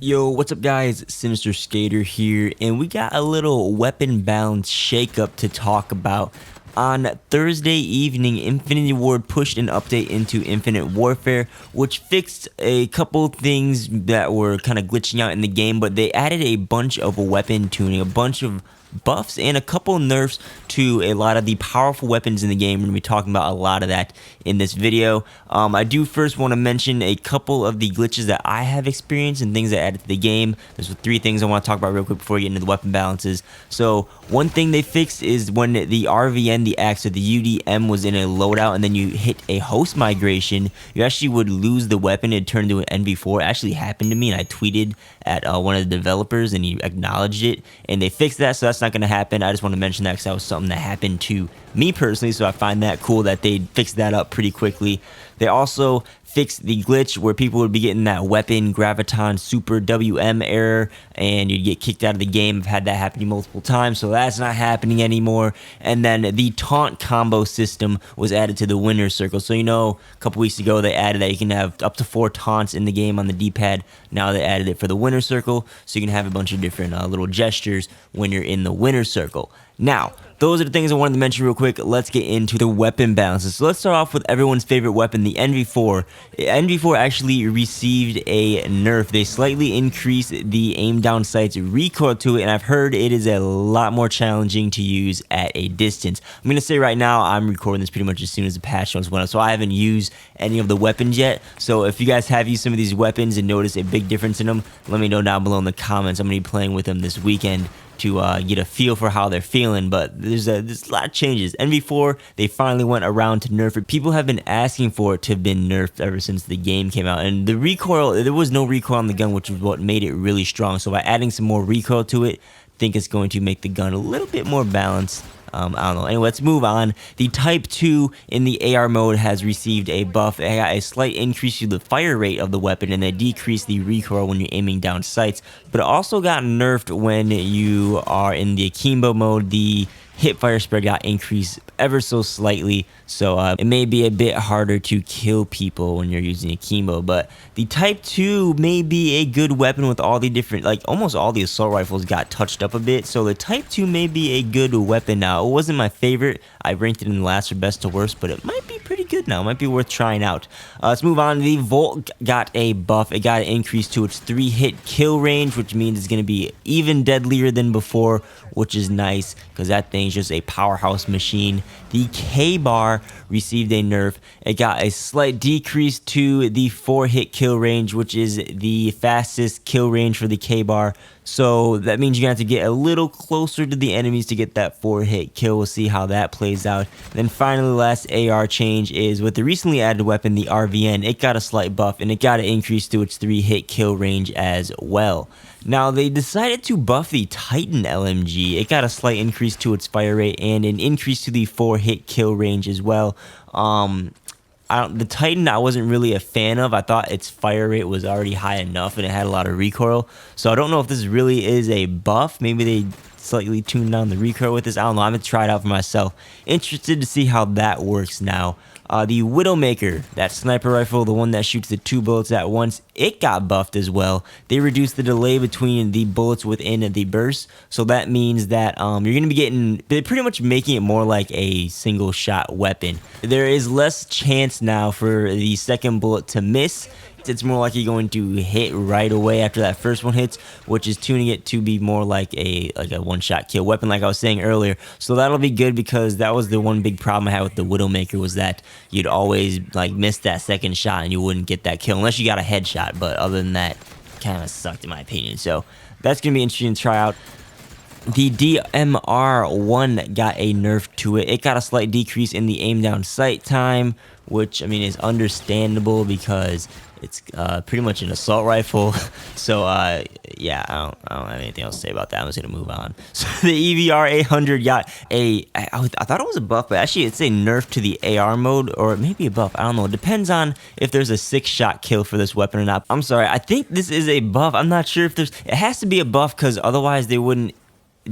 Yo, what's up guys? Sinister Skater here, and we got a little weapon balance shakeup to talk about. On Thursday evening, Infinity Ward pushed an update into Infinite Warfare, which fixed a couple things that were kind of glitching out in the game, but they added a bunch of weapon tuning, a bunch of buffs, and a couple nerfs to a lot of the powerful weapons in the game. We're going to be talking about a lot of that in this video. I do first want to mention a couple of the glitches that I have experienced and things that added to the game. There's three things I want to talk about real quick before we get into the weapon balances. So one thing they fixed is when the RVN, the Axe, or the UDM was in a loadout and then you hit a host migration, you actually would lose the weapon. It turned into an NV4. It actually happened to me, and I tweeted at one of the developers and he acknowledged it, and they fixed that, so that's not going to happen. I just want to mention that because that was something that happened to me personally, so I find that cool that they fixed that up pretty quickly. They also fixed the glitch where people would be getting that weapon graviton super WM error and you'd get kicked out of the game. I've had that happen to me multiple times, so that's not happening anymore. And then the taunt combo system was added to the winner's circle. So a couple weeks ago they added that you can have up to 4 taunts in the game on the D-pad. Now they added it for the winner's circle, so you can have a bunch of different little gestures when you're in the winner's circle. Now, those are the things I wanted to mention real quick. Let's get into the weapon balances. So let's start off with everyone's favorite weapon, the NV4. NV4 actually received a nerf. They slightly increased the aim down sight's recoil to it, and I've heard it is a lot more challenging to use at a distance. I'm going to say right now, I'm recording this pretty much as soon as the patch notes went up, so I haven't used any of the weapons yet. So if you guys have used some of these weapons and noticed a big difference in them, let me know down below in the comments. I'm going to be playing with them this weekend to get a feel for how they're feeling, but there's a lot of changes. NV4, they finally went around to nerf it. People have been asking for it to have been nerfed ever since the game came out, and the recoil, there was no recoil on the gun, which is what made it really strong. So by adding some more recoil to it, I think it's going to make the gun a little bit more balanced. I don't know. Anyway, let's move on. The Type-2 in the AR mode has received a buff. It got a slight increase to the fire rate of the weapon, and they decrease the recoil when you're aiming down sights. But it also got nerfed when you are in the akimbo mode. The hip fire spread got increased ever so slightly, so it may be a bit harder to kill people when you're using akimbo. But the Type-2 may be a good weapon with all the different, like almost all the assault rifles got touched up a bit, so the Type-2 may be a good weapon now. It wasn't my favorite. I ranked it in the last for best to worst, but it might be pretty good now. It might be worth trying out. Let's move on. The Volk got a buff. It got an increase to its 3-hit kill range, which means it's going to be even deadlier than before, which is nice because that thing's just a powerhouse machine. The KBAR received a nerf. It got a slight decrease to the 4-hit kill range, which is the fastest kill range for the KBAR. So that means you're going to have to get a little closer to the enemies to get that 4-hit kill. We'll see how that plays out. Then finally, the last AR change is with the recently added weapon, the RVN. It got a slight buff, and it got an increase to its 3-hit kill range as well. Now, they decided to buff the Titan LMG. It got a slight increase to its fire rate and an increase to the 4-hit kill range as well. The Titan I wasn't really a fan of. I thought its fire rate was already high enough and it had a lot of recoil. So I don't know if this really is a buff. Maybe they slightly tuned down the recoil with this. I don't know. I'm going to try it out for myself. Interested to see how that works now. The Widowmaker, that sniper rifle, the one that shoots the 2 bullets at once, it got buffed as well. They reduced the delay between the bullets within the burst, so that means that you're going to be getting, they're pretty much making it more like a single shot weapon. There is less chance now for the second bullet to miss. It's more likely going to hit right away after that first one hits, which is tuning it to be more like a one-shot kill weapon, like I was saying earlier. So that'll be good because that was the one big problem I had with the Widowmaker, was that you'd always miss that second shot and you wouldn't get that kill unless you got a headshot. But other than that, kind of sucked in my opinion. So that's gonna be interesting to try out. The DMR-1 got a nerf to it. It got a slight decrease in the aim down sight time, which I mean is understandable because it's pretty much an assault rifle. So yeah, I don't have anything else to say about that. I'm just gonna move on. So the EVR-800 got I thought it was a buff, but actually it's a nerf to the AR mode, or maybe a buff. I don't know. It depends on if there's a 6-shot kill for this weapon or not. I'm sorry. I think this is a buff. I'm not sure if there's. It has to be a buff because otherwise they wouldn't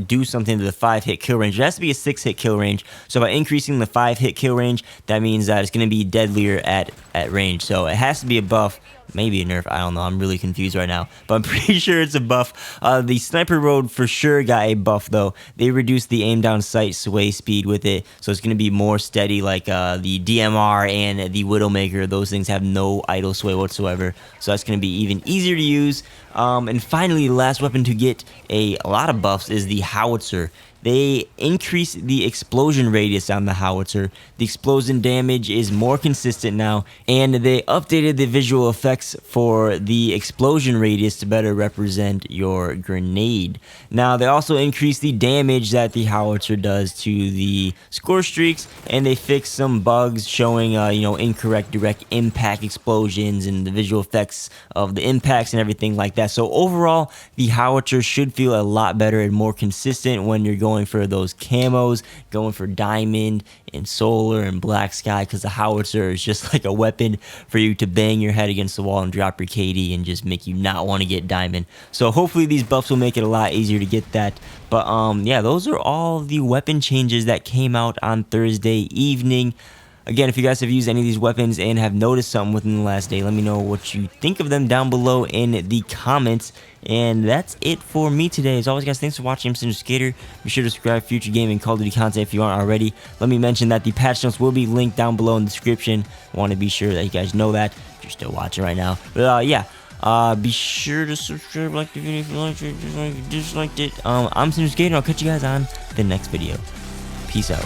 do something to the 5-hit kill range. It has to be a 6-hit kill range. So by increasing the 5-hit kill range, that means that it's going to be deadlier at range. So it has to be a buff. maybe a nerf, I don't know, I'm really confused right now, but I'm pretty sure it's a buff. The sniper mode for sure got a buff though. They reduced the aim down sight sway speed with it, so it's going to be more steady, like the DMR and the Widowmaker. Those things have no idle sway whatsoever, so that's going to be even easier to use. And finally, the last weapon to get a lot of buffs is the howitzer. They increased the explosion radius on the howitzer. The explosion damage is more consistent now, and they updated the visual effects for the explosion radius to better represent your grenade. Now, they also increased the damage that the howitzer does to the score streaks, and they fixed some bugs showing, incorrect direct impact explosions and the visual effects of the impacts and everything like that. So overall, the howitzer should feel a lot better and more consistent when you're going for those camos, going for diamond and solar and black sky, because the howitzer is just like a weapon for you to bang your head against the wall and drop your KD and just make you not want to get diamond. So hopefully these buffs will make it a lot easier to get that. But yeah, those are all the weapon changes that came out on Thursday evening. Again, if you guys have used any of these weapons and have noticed something within the last day, let me know what you think of them down below in the comments. And that's it for me today. As always, guys, thanks for watching. I'm Skater. Be sure to subscribe for future gaming Call of Duty content if you aren't already. Let me mention that the patch notes will be linked down below in the description. I want to be sure that you guys know that if you're still watching right now. But yeah, be sure to subscribe, like the video if you liked it, disliked it. I'm Skater. I'll catch you guys on the next video. Peace out.